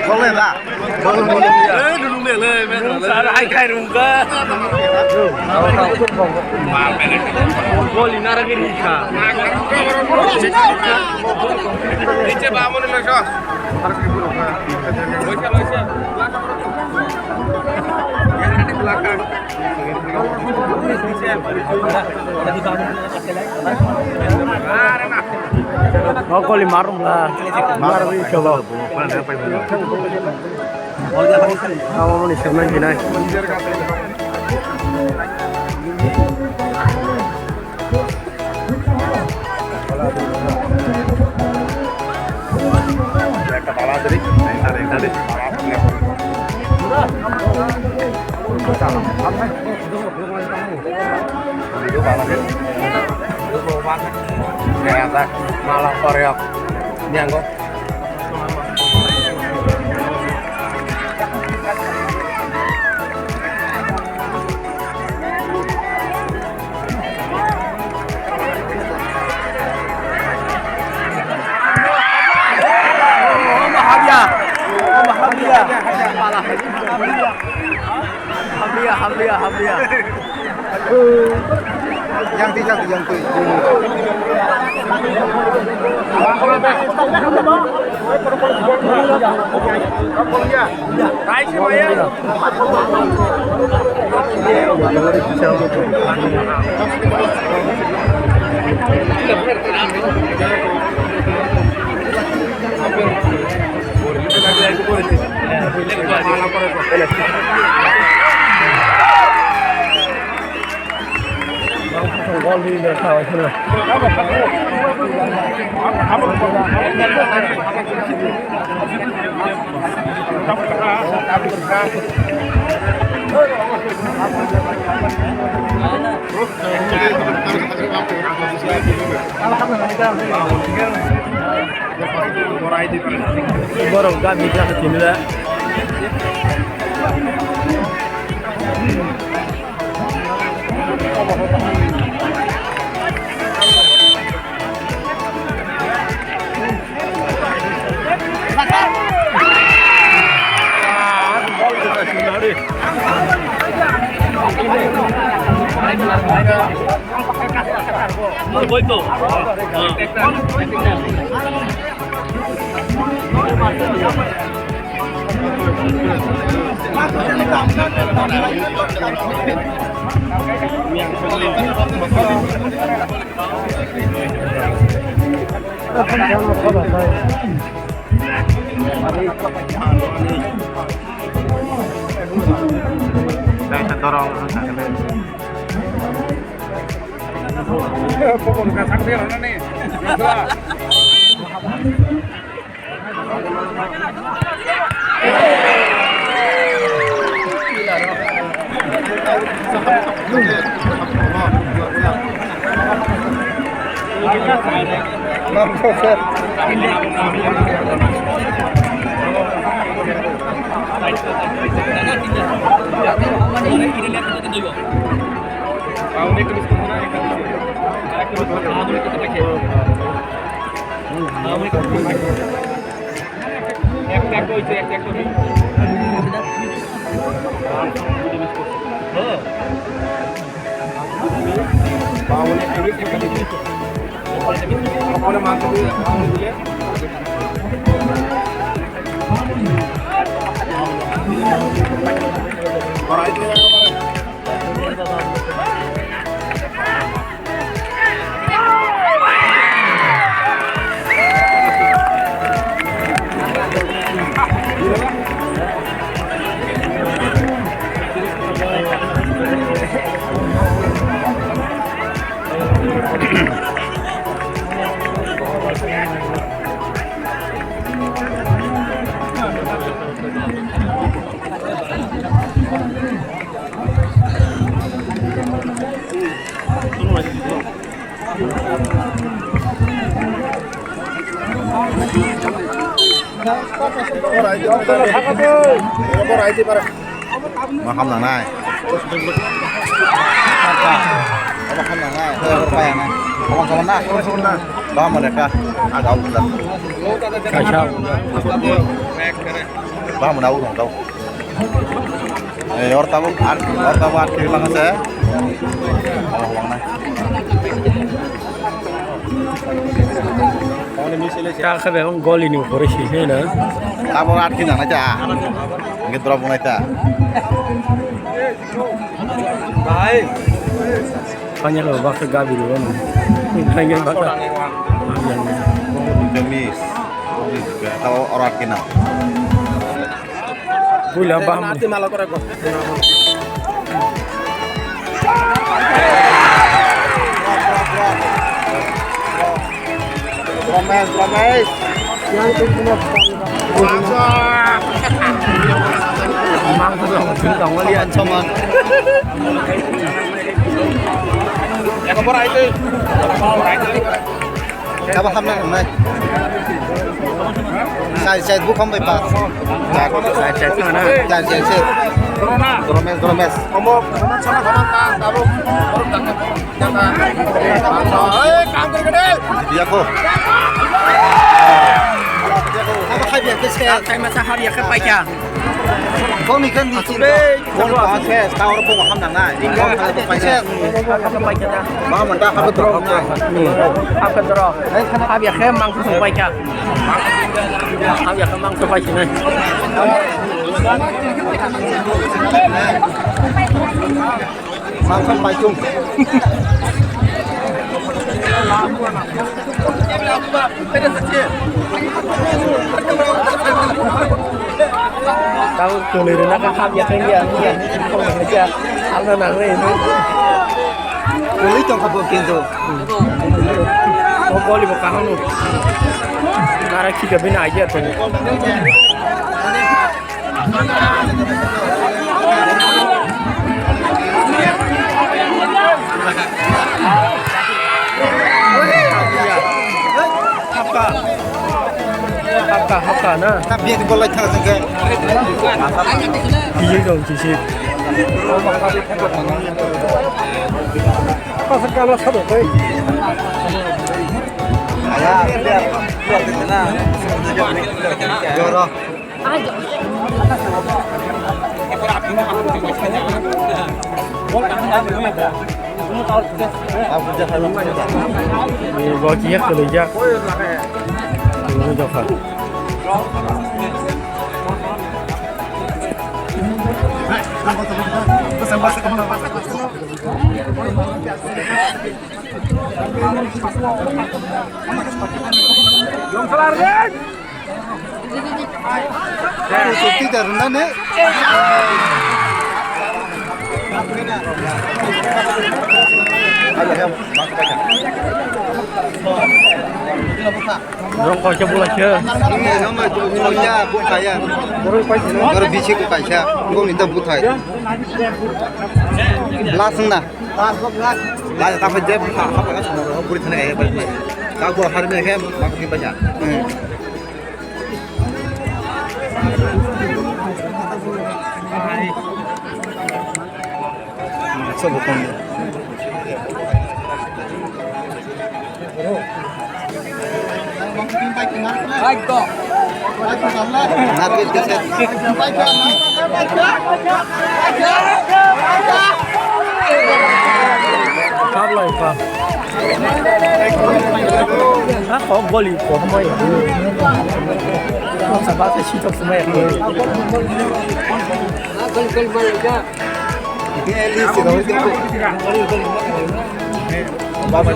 không lên à đúng miệng lên hai khai đúng cơ gol ini lagi nih kak ini bangun nih mas yang di belakang oh gol marum lah marum coba kamu nih semen gini kepala tadi tadi malah koreok nyangkok Hamdia. Yang tidak yang tu. Gol di belakang itu. Baru kami bisa ke sini lah. Saya dorong pokok nggak sakit nih. mà không thằng này. Mà không thằng này, thôi này. kawan-kawan nah. Bah mereka agak besar. Kacau. Bah menau dong tau. Orang tamu kiri lang saya. Uang nah. Tak kau memang gol ini ukuri sih na. Tamu kiri lang aja. Ingat berapa mulai ta? Baik. Hanya lo bakal gabi dulu. Hanya bakal. Demis. Tahu orang kena. Gula bam. Promes. Mang tu dong, tentang lihat cuman. Apa hamil này? Saya bukan sampai pas. Saya mana? Saya. Promes. Kamu sana taruh. Kanker gede. Dia kok. Apa hadiah ke saya? Saya masa hari ke pacar. Kau ni kan di sini. Kau pas saya tahu orang pun hamil nah. Kau ada pacar. Apa pacar dah? Mah mentah apa terus? Ni. Apa terus? Habis ke mang tu pacar. Habis ke mang tu pacar ni. Mang sampai chung. Tahu keliru nak habis ke dia. Kau macam apa nak ni? Boleh tong kau kintu. Kau boleh buka hanu. Nara kita bina aja tu. Haka na. Tapi yang boleh tak sengke. Iya dong sisi. Apa segala satu tu? Ayah, lihat di sana. Joro. Ni bawa kiak tu lejak. Ini jauh. Jom kelar deh. Suti darundan ni. Dorong kau coba je. Ini nama punya buat saya. Baru bici ku kaca. Kau minta buat saya. Langsung dah. Langsung tak kerja. Apa kan semua buat sana kayak apa? Kau buat hari ni kan makin banyak. Sebab kau. Baik kok. Nanti kita Apa itu? Kau boleh kau mai. Kau sebab tu semua yang ni. Gol boleh. Ini Elis kalau itu. Bapa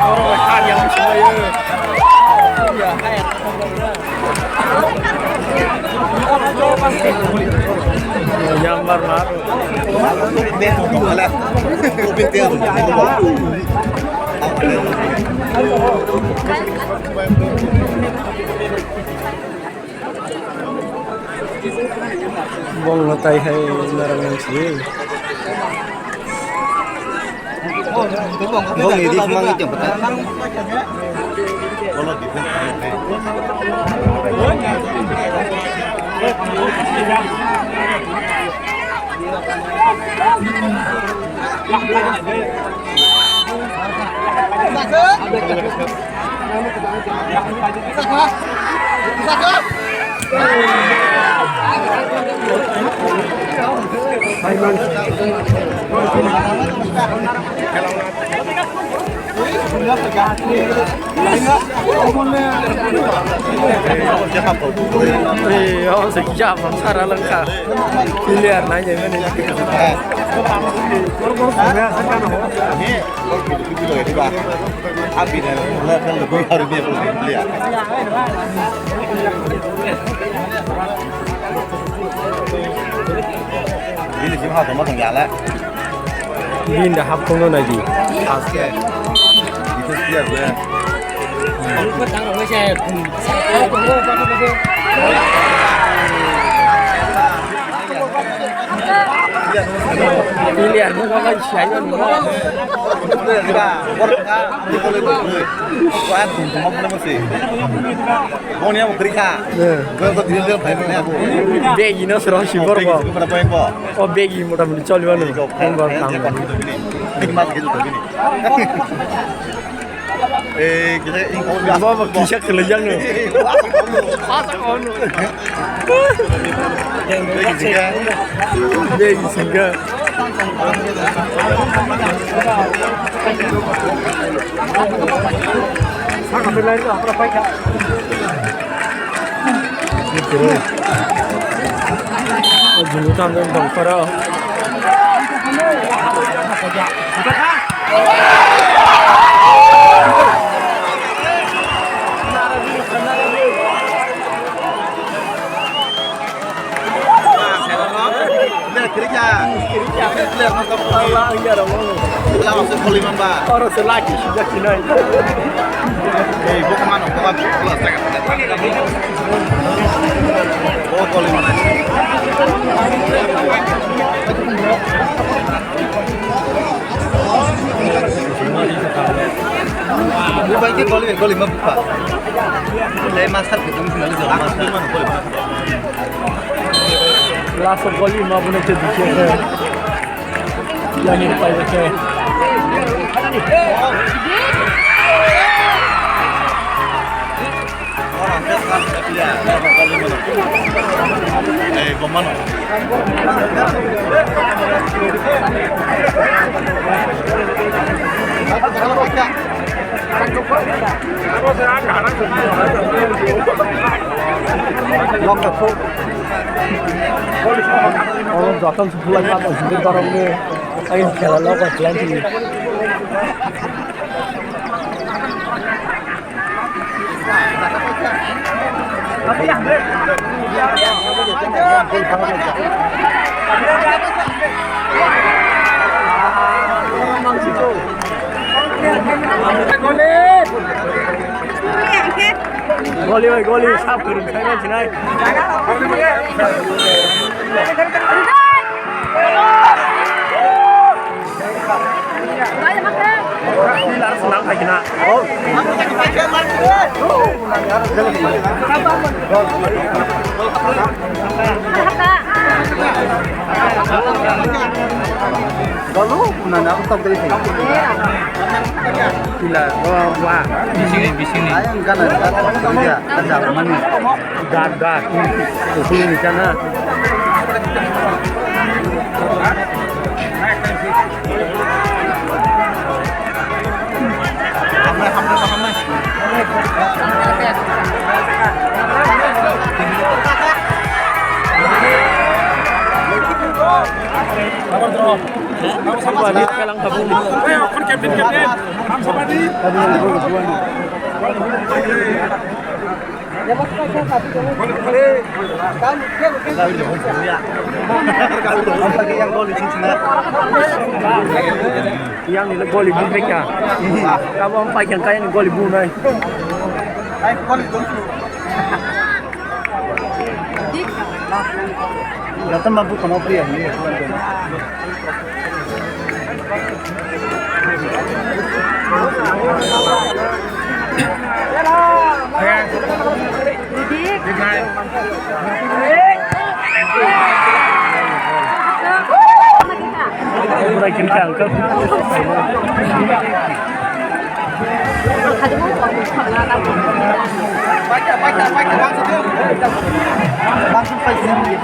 Orang yang semua Nyambar maru. Bong ngatay hay narangan sih. Bong ini semangat yang betul. Kalau di sejam Sarah lengkap. Pilihan aja mana yang kita suka. Ini sih mah sama tengah lah. Ini dah hafung lo lagi. Asal. Itu siap ya. Aku tang rồi xe. Ô cùng cô con cái kia. Pilihan nó có saya nữa. Betul juga. Orang di kalau itu. Kau ada tuh mau mana masih. Mau ni mau kerja. Kau tu dia pengen aku. Begi no serong sibor Kau ko. pada poin kau. Oh begi motamoti choliba no. Kan ba kang. Ini mas gitu begini. Kita ini kau biasa. Baba kisah kelejang no. Asa ono. Begi singa. Saka belai tu apa baik. Betul. Junutan dan bangkara. Kerja. Lihat masa Allah ya Allah. Kita masuk ke 5 mbak. Orang selagi sudah kena. Gua kemana? Gua kan kelas saya. Oh, ke 5 nanti. Gua bagi ke 5 mbak. Saya masak gitu misalnya jalan masak mana boleh. Langsung kali mau punya jadi yang ini pakai ke. Orang kan dia kali mana. Kemana? Orang datang sebulan apa sih orang ni? Ayo jalan lawan jalan ni. Goli, goli, sab kering saya macam ni. Lar senang lagi nak. Oh. Kalau mana aku tak boleh. Gila, wah. Di sini. Ayam kan ada kerja mana? Gad. Itu di sana. Sampai di kalang kabung. Kon kapten. Sampai di. Yang ni gol ibu mereka. Kamu ampai yang kaya gol ibu nai. Ay, gol ibu. Datang mampu kamu pria ini. Mulai kita angkat. Baca, langsung pergi.